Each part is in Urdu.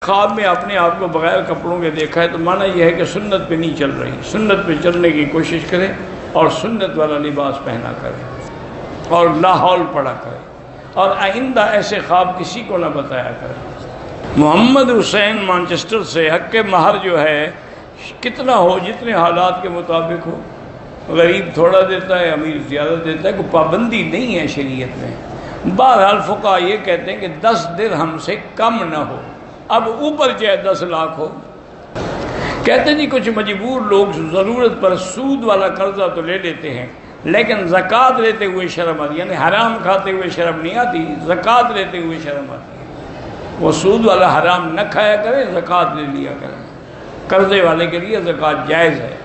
خواب میں اپنے آپ کو بغیر کپڑوں کے دیکھا ہے تو معنی یہ ہے کہ سنت پہ نہیں چل رہی، سنت پہ چلنے کی کوشش کرے اور سنت والا لباس پہنا کرے اور لاحول پڑھا کرے اور آئندہ ایسے خواب کسی کو نہ بتایا کرے۔ محمد حسین مانچسٹر سے حق مہر جو ہے کتنا ہو، جتنے حالات کے مطابق ہو، غریب تھوڑا دیتا ہے، امیر زیادہ دیتا ہے، کوئی پابندی نہیں ہے شریعت میں۔ بہرحال فقہا یہ کہتے ہیں کہ 10 درہم سے کم نہ ہو، اب اوپر چاہے 10 لاکھ ہو۔ کہتے ہیں جی کچھ مجبور لوگ ضرورت پر سود والا قرضہ تو لے لیتے ہیں لیکن زکوٰۃ لیتے ہوئے شرم آتی، یعنی حرام کھاتے ہوئے شرم نہیں آتی، زکوٰۃ لیتے ہوئے شرم آتی ہے۔ وہ سود والا حرام نہ کھایا کرے، زکوٰۃ لے لیا کرے، قرضے والے کے لیے زکوٰۃ جائز ہے۔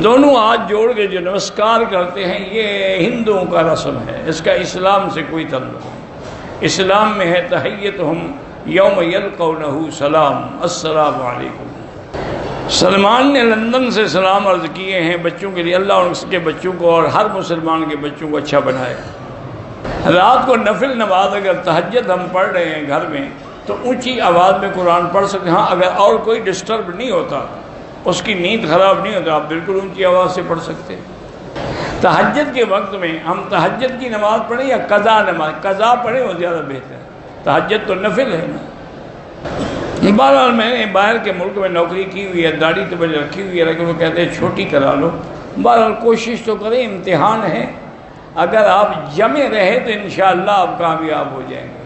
دونوں ہاتھ جوڑ کے جو نمسکار کرتے ہیں یہ ہندوؤں کا رسم ہے، اس کا اسلام سے کوئی تعلق نہیں۔ اسلام میں ہے تحیتہم یوم یلقونہ سلام، السلام علیکم۔ سلمان نے لندن سے سلام عرض کیے ہیں بچوں کے لیے، اللہ اور اس کے بچوں کو اور ہر مسلمان کے بچوں کو اچھا بنائے۔ رات کو نفل نماز اگر تہجد ہم پڑھ رہے ہیں گھر میں تو اونچی آواز میں قرآن پڑھ سکتے ہیں، ہاں اگر اور کوئی ڈسٹرب نہیں ہوتا، اس کی نیند خراب نہیں ہوتا، آپ بالکل اونچی آواز سے پڑھ سکتے ہیں۔ تہجد کے وقت میں ہم تہجد کی نماز پڑھیں یا قضا نماز، قضا پڑھیں وہ زیادہ بہتر ہے، تہجد تو نفل ہے نا۔ بہرحال میں نے باہر کے ملک میں نوکری کی ہوئی ہے، داڑھی تو مجھے رکھی ہوئی ہے لیکن وہ کہتے ہیں چھوٹی کرا لو۔ بہرحال کوشش تو کریں، امتحان ہے، اگر آپ جمے رہے تو انشاءاللہ آپ کامیاب ہو جائیں گے،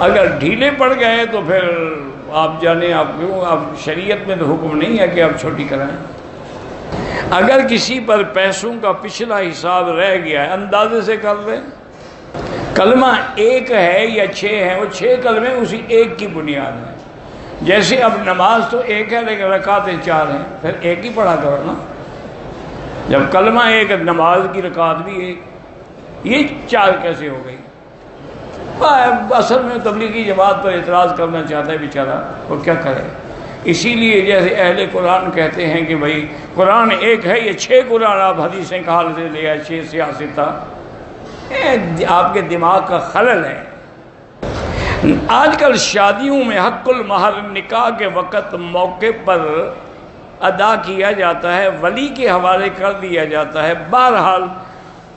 اگر ڈھیلے پڑ گئے تو پھر آپ جانیں آپ کیوں، اب شریعت میں تو حکم نہیں ہے کہ آپ چھوٹی کرائیں۔ اگر کسی پر پیسوں کا پچھلا حساب رہ گیا ہے اندازے سے کر لیں، کلمہ ایک ہے یا 6 ہے، وہ 6 کلمے اسی ایک کی بنیاد ہیں۔ جیسے اب نماز تو ایک ہے لیکن رکعتیں 4 ہیں، پھر ایک ہی پڑھا کرو نا۔ جب کلمہ ایک، نماز کی رکعت بھی ایک، یہ 4 کیسے ہو گئی؟ اصل میں تبلیغی جماعت پر اعتراض کرنا چاہتا ہے بیچارہ، وہ کیا کرے؟ اسی لیے جیسے اہل قرآن کہتے ہیں کہ بھائی قرآن ایک ہے، یہ 6 قرآن آپ حدیثیں کہاں سے لے آئے، 6 سیاستہ، آپ کے دماغ کا خلل ہے۔ آج کل شادیوں میں حق المہر نکاح کے وقت موقع پر ادا کیا جاتا ہے، ولی کے حوالے کر دیا جاتا ہے۔ بہرحال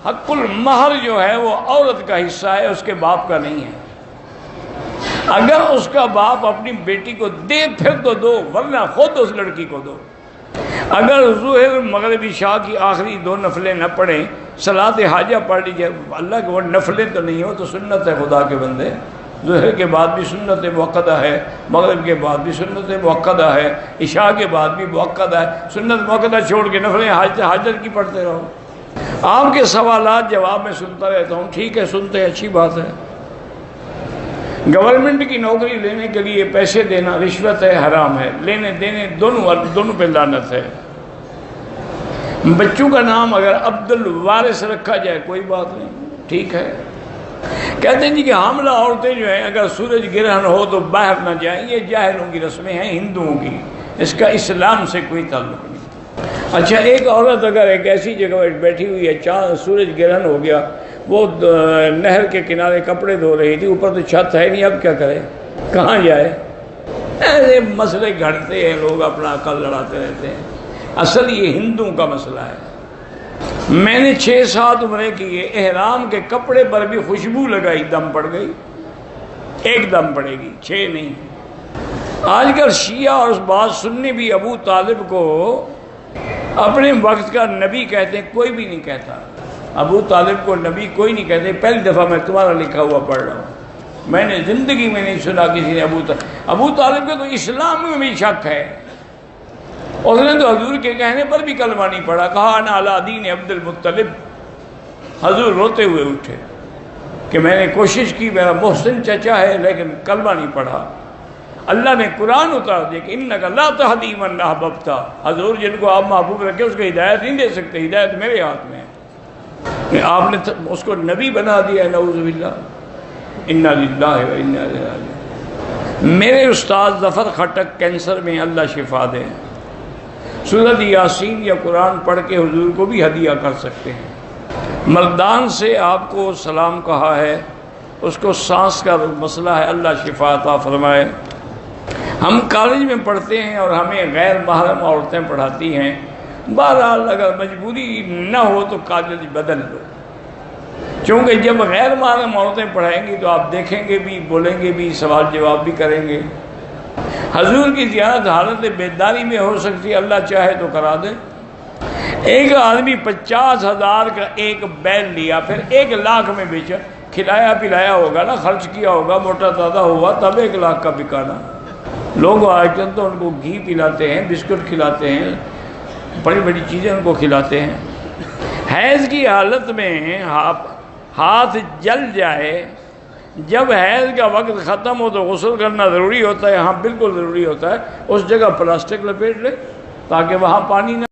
حق المہر جو ہے وہ عورت کا حصہ ہے، اس کے باپ کا نہیں ہے۔ اگر اس کا باپ اپنی بیٹی کو دے پھر تو دو، ورنہ خود اس لڑکی کو دو۔ اگر ظہر مغرب عشاء کی آخری 2 نفلیں نہ پڑھیں، صلاۃ حاجہ پڑھ لیجیے، اللہ کے وہ نفلیں تو نہیں ہو تو سنت ہے خدا کے بندے، ظہر کے بعد بھی سنت مؤکدہ ہے، مغرب کے بعد بھی سنت مؤکدہ ہے، عشاء کے بعد بھی مؤکدہ ہے، سنت مؤکدہ چھوڑ کے نفلیں حاجت کی پڑھتے رہو۔ آپ کے سوالات جواب میں سنتا رہتا ہوں، ٹھیک ہے سنتے ہیں، اچھی بات ہے۔ گورنمنٹ کی نوکری لینے کے لیے پیسے دینا رشوت ہے، حرام ہے، لینے دینے دونوں پہ لعنت ہے۔ بچوں کا نام اگر عبد الوارث رکھا جائے کوئی بات نہیں، ٹھیک ہے۔ کہتے ہیں جی کہ حاملہ عورتیں جو ہیں اگر سورج گرہن ہو تو باہر نہ جائیں، یہ جاہلوں کی رسمیں ہیں، ہندوؤں کی، اس کا اسلام سے کوئی تعلق نہیں۔ اچھا ایک عورت اگر ایک ایسی جگہ بیٹھی ہوئی ہے، سورج گرہن ہو گیا، وہ نہر کے کنارے کپڑے دھو رہی تھی، اوپر تو چھت ہے نہیں، اب کیا کرے، کہاں جائے؟ ایسے مسئلے گھڑتے ہیں، لوگ اپنا عقل لڑاتے رہتے ہیں۔ اصل یہ ہندوؤں کا مسئلہ ہے۔ میں نے 6-7 عمرے کیے، احرام کے کپڑے پر بھی خوشبو لگائی، دم پڑ گئی، ایک دم پڑے گی، 6 نہیں۔ آج کل شیعہ اور بعض سنی بھی ابو طالب کو اپنے وقت کا نبی کہتے ہیں، کوئی بھی نہیں کہتا ابو طالب کو نبی، کوئی نہیں کہتے۔ پہلی دفعہ میں تمہارا لکھا ہوا پڑھ رہا ہوں، میں نے زندگی میں نہیں سنا کسی نے ابو طالب کے تو اسلام میں بھی شک ہے، اس نے تو حضور کے کہنے پر بھی کلمہ نہیں پڑھا، کہا انا علی دین عبد المطلب۔ حضور روتے ہوئے اٹھے کہ میں نے کوشش کی، میرا محسن چچا ہے لیکن کلمہ نہیں پڑھا۔ اللہ نے قرآن اتار دیا کہ انک لا تہدی من احببت، حضور جن کو آپ محبوب رکھے اس کو ہدایت نہیں دے سکتے، ہدایت میرے ہاتھ میں ہے۔ آپ نے اس کو نبی بنا دیا، نعوذ باللہ، انا للہ و انا الیہ راجعون۔ میرے استاد ظفر خٹک کینسر میں، اللہ شفا دے، سورۃ یاسین یا قرآن پڑھ کے حضور کو بھی ہدیہ کر سکتے ہیں۔ مردان سے آپ کو سلام کہا ہے، اس کو سانس کا مسئلہ ہے، اللہ شفا عطا فرمائے۔ ہم کالج میں پڑھتے ہیں اور ہمیں غیر محرم عورتیں پڑھاتی ہیں، بہرحال اگر مجبوری نہ ہو تو کالج بدل دو، چونکہ جب غیر محرم عورتیں پڑھائیں گی تو آپ دیکھیں گے بھی، بولیں گے بھی، سوال جواب بھی کریں گے۔ حضور کی زیارت حالت بیداری میں ہو سکتی ہے، اللہ چاہے تو کرا دے۔ ایک آدمی 50,000 کا ایک بیل لیا، پھر 1 لاکھ میں بیچا، کھلایا پلایا ہوگا نا، خرچ کیا ہوگا، موٹا تازہ ہوا، تب 1 لاکھ کا بکانا۔ لوگ آج کل تو ان کو گھی پلاتے ہیں، بسکٹ کھلاتے ہیں، بڑی بڑی چیزیں ان کو کھلاتے ہیں۔ حیض کی حالت میں ہاتھ جل جائے، جب حیض کا وقت ختم ہو تو غسل کرنا ضروری ہوتا ہے، ہاں بالکل ضروری ہوتا ہے۔ اس جگہ پلاسٹک لپیٹ لے تاکہ وہاں پانی نہ